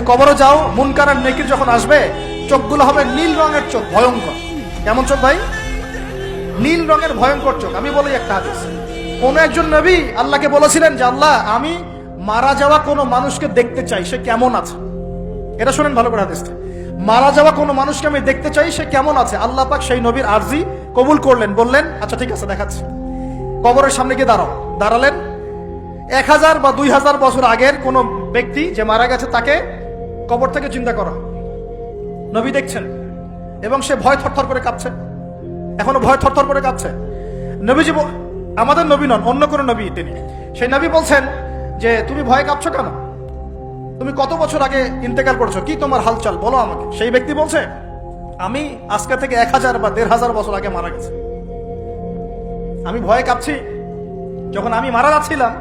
কবরে যাও, মুনকার আর নেকির যখন আসবে চোখগুলো হবে নীল রঙের চোখ, ভয়ঙ্কর। কেমন চোখ ভাই? নীল রঙের ভয়ঙ্কর চোখ। আমি বলি একটা হাদিস, কোন একজন নবী আল্লাহকে বলেছিলেন যে আল্লাহ আমি মারা যাওয়া কোনো মানুষকে দেখতে চাই, সে কেমন আছে। এটা শোনেন ভালো করে হাদিসটা, মারা যাওয়া কোনো মানুষকে আমি দেখতে চাই, সে কেমন আছে। আল্লাহ পাক সেই নবীর আরজি কবুল করলেন, বললেন আচ্ছা ঠিক আছে দেখাচ্ছি। কবরের সামনে গিয়ে দাঁড়ালেন। 1000 বা 2000 বছর আগের কোন ব্যক্তি যে মারা গেছে তাকে কবর থেকে চিন্তা করা, নবী দেখছেন এবং সে ভয় থরথর করে কাঁপছে, এখনো ভয় থরথর করে কাঁপছে। নবীজি আমাদের নবী নন, অন্য কোন নবী তিনি। সেই নবী বলছেন যে তুমি ভয় কাঁপছো কেন? তুমি কত বছর আগে ইন্তেকাল করছো, কি তোমার হালচাল বলো আমাকে। সেই ব্যক্তি বলছে আমি আজকে থেকে 1000 বা 1500 বছর আগে মারা গেছে। আমি ভয়ে কাঁপছি। যখন আমি মারা যাচ্ছিলাম,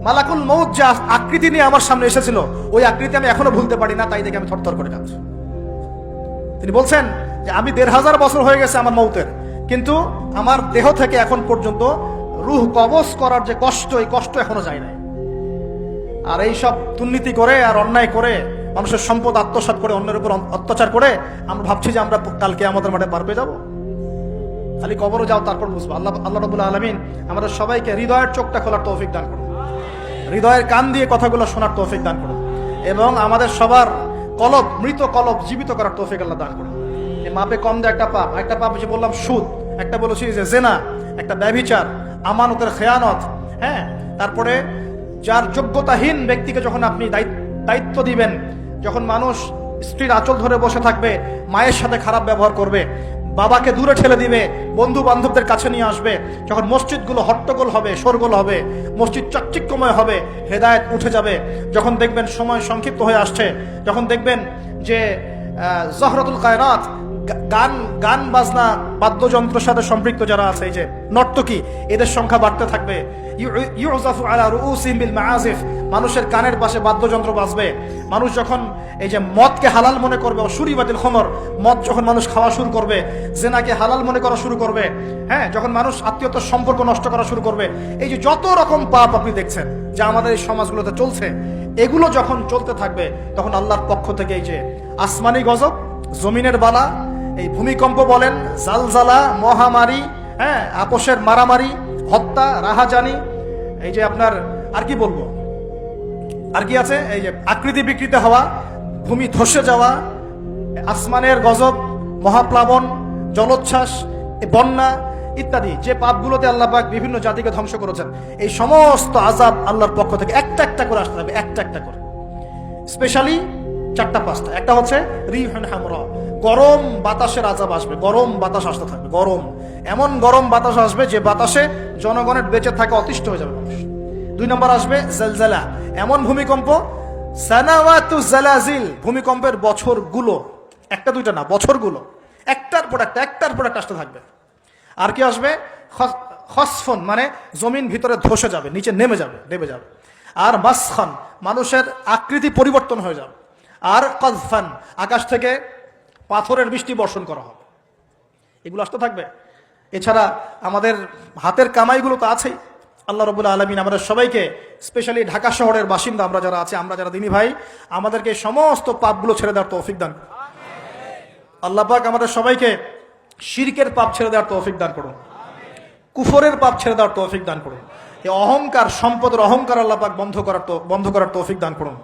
মালাকুল মউত যে আকৃতি নিয়ে আমার সামনে এসেছিল, ওই আকৃতি আমি এখনো ভুলতে পারি না, তাই দেখে আমি থরথর করে কাঁপছি। তিনি বলছেন যে আমি 1500 বছর হয়ে গেছে আমার মউতের, কিন্তু আমার দেহ থেকে এখন পর্যন্ত রূহ কবজ করার যে কষ্ট, এই কষ্ট এখনো যায় নাই। আর এই সব দুর্নীতি করে আর অন্যায় করে মানুষের সম্পদ আত্মসাৎ করে অন্যের উপর অত্যাচার করে আমরা ভাবছি যে আমরা কালকে আমাদের মাঠে পার পেয়ে যাবো। খালি কবরে যাও, তারপর বুঝবো। আল্লাহ রাব্বুল আলামিন আমাদের সবাইকে হৃদয়ের চোখটা খোলার তৌফিক দান করুন, হৃদয়ের কান দিয়ে কথাগুলো শোনার তৌফিক দান করুন, এবং আমাদের সবার কলব, মৃত কলব জীবিত করার তৌফিক আল্লাহ দান করুন। এই মাপে কম দেয় একটা পাপ যে বললাম সুদ, একটা বলেছি যে জেনা, একটা ব্যভিচার, আমানতের খেয়ানত, হ্যাঁ। তারপরে যার যোগ্যতাহীন ব্যক্তিকে যখন আপনি দায়িত্ব দিবেন, যখন মানুষ স্ত্রীর আঁচল ধরে বসে থাকবে, মায়ের সাথে খারাপ ব্যবহার করবে, বাবাকে দূরে ঠেলে দিবে, বন্ধু বান্ধবদের কাছে নিয়ে আসবে, যখন মসজিদগুলো হট্টগোল হবে, শোরগোল হবে, মসজিদ চাকচিক্যময় হবে, হেদায়েত উঠে যাবে, যখন দেখবেন সময় সংক্ষিপ্ত হয়ে আসছে, যখন দেখবেন যে জহরতুল কায়নাত, গান বাজনা বাদ্যযন্ত্রের সাথে সম্পৃক্ত যারা আছে, এই যে নর্তকী, এদের সংখ্যা বাড়তে থাকবে। ইউজাফু আলা রুউসিহিম বিল মাআজিফ, মানুষের কানের পাশে বাদ্যযন্ত্র বাজবে। মানুষ যখন এই যে মদকে হালাল মনে করবে, শুরিবাতিল খমর, মদ যখন মানুষ খাওয়া শুরু করবে, জেনাকে হালাল মনে করা শুরু করবে, হ্যাঁ, যখন মানুষ আত্মীয়তার সম্পর্ক নষ্ট করা শুরু করবে, এই যে যত রকম পাপ আপনি দেখছেন যা আমাদের এই সমাজগুলোতে চলছে, এগুলো যখন চলতে থাকবে, তখন আল্লাহর পক্ষ থেকে এই যে আসমানি গজব, জমিনের বালা, এই ভূমিকম্প বলেন, জালজালা, মহামারী, হ্যাঁ, আপোষের মারামারি, হত্যা, রাহাজানি, এই যে আপনার আর কি বলবো, আর কি আছে, এই যে আকৃতি বিকৃতি হওয়া, ভূমি ধসে যাওয়া, আসমানের গজব, মহাপ্লাবন, জলোচ্ছ্বাস, বন্যা ইত্যাদি, যে পাপগুলোতে আল্লাহ পাক বিভিন্ন জাতিকে ধ্বংস করেছেন, এই সমস্ত আযাব আল্লাহর পক্ষ থেকে একটা একটা করে আসতে হবে, একটা একটা করে। স্পেশালি 4-5টা। একটা হচ্ছে রিহুন হামরা, গরম বাতাসের আযাব আসবে, গরম বাতাস আসতে থাকবে, গরম, এমন গরম বাতাস আসবে যে বাতাসে জনগণের বেঁচে থাকা অতিষ্ঠ হয়ে যাবে মানুষ। 2 নম্বর আসবে জালজালা, এমন ভূমিকম্প, সানাওয়াতু জালাজিল, ভূমিকম্পের বছরগুলো, একটা দুইটা না, বছরগুলো একটার পর একটা আসতে থাকবে। আর কি আসবে? খসফন, মানে জমিন ভিতরে ধসে যাবে, নিচে নেমে যাবে। আর মাসখান, মানুষের আকৃতি পরিবর্তন হয়ে যাবে। আর কযফান, আকাশ থেকে পাথরের বৃষ্টি বর্ষণ করা হবে। এগুলো আসতে থাকবে। এছাড়া আমাদের হাতের কামাইগুলো তো আছেই। আল্লাহ রাব্বুল আলামিন আমাদের সবাইকে, স্পেশালি ঢাকা শহরের বাসিন্দা আমরা যারা আছি, আমরা যারা দিনী ভাই, আমাদেরকে সমস্ত পাপগুলো ছেড়ে দেওয়ার তৌফিক দান করুন। আল্লাহ পাক আমাদের সবাইকে শিরকের পাপ ছেড়ে দেওয়ার তৌফিক দান করুন, কুফরের পাপ ছেড়ে দেওয়ার তৌফিক দান করুন। এই অহংকার, সম্পদের অহংকার আল্লাহ পাক বন্ধ করার তৌফিক দান করুন।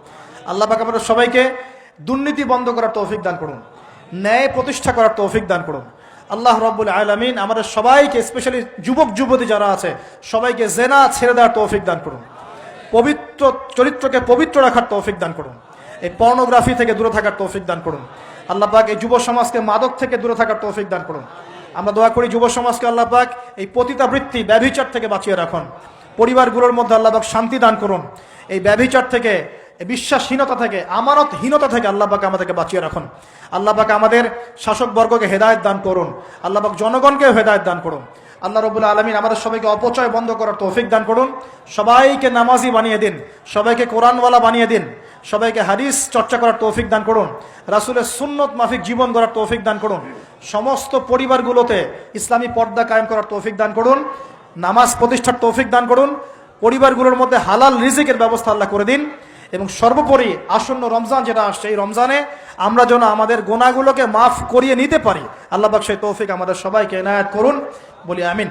আল্লাহ পাক আমাদের সবাইকে দুর্নীতি বন্ধ করার তৌফিক দান করুন, ন্যায় প্রতিষ্ঠা করার তৌফিক দান করুন। আল্লাহ রাব্বুল আলামিন আমাদের সবাইকে, স্পেশালি যুবক যুবতী যারা আছে, সবাইকে জেনা ছেড়ে দেওয়ার তৌফিক দান করুন, পবিত্র চরিত্রকে পবিত্র রাখার তৌফিক দান করুন, এই পর্নোগ্রাফি থেকে দূরে থাকার তৌফিক দান করুন। আল্লাহ পাক এই যুব সমাজকে মাদক থেকে দূরে থাকার তৌফিক দান করুন। আমরা দোয়া করি যুব সমাজকে আল্লাহ পাক এই পতিতাবৃত্তি, ব্যভিচার থেকে বাঁচিয়ে রাখুন। পরিবারগুলোর মধ্যে আল্লাহ পাক শান্তি দান করুন। এই ব্যভিচার থেকে, বিশ্বাসহীনতা থেকে, আমানতহীনতা থেকে আল্লাহ পাক আমাদেরকে বাঁচিয়ে রাখুন। আল্লাহ পাক আমাদের শাসকবর্গকে হেদায়েত দান করুন। আল্লাহ পাক জনগণকেও হেদায়েত দান করুন। আল্লাহ রাব্বুল আলামিন আমাদের সবাইকে অপচয় বন্ধ করার তৌফিক দান করুন। সবাইকে নামাজি বানিয়ে দিন, সবাইকে কোরআনওয়ালা বানিয়ে দিন, সবাইকে হাদিস চর্চা করার তৌফিক দান করুন, রাসূলের সুন্নত মাফিক জীবন গড়ার তৌফিক দান করুন। সমস্ত পরিবারগুলোতে ইসলামী পর্দা কায়েম করার তৌফিক দান করুন, নামাজ প্রতিষ্ঠার তৌফিক দান করুন। পরিবারগুলোর মধ্যে হালাল রিজিকের ব্যবস্থা আল্লাহ করে দিন। এবং সর্বোপরি আসন্ন রমজান যেটা আসছে, এই রমজানে আমরা যেন আমাদের গুনাহগুলোকে মাফ করিয়ে নিতে পারি। আল্লাহ পাক সেই তৌফিক আমাদের সবাইকে এনায়েত করুন, বলি আমিন।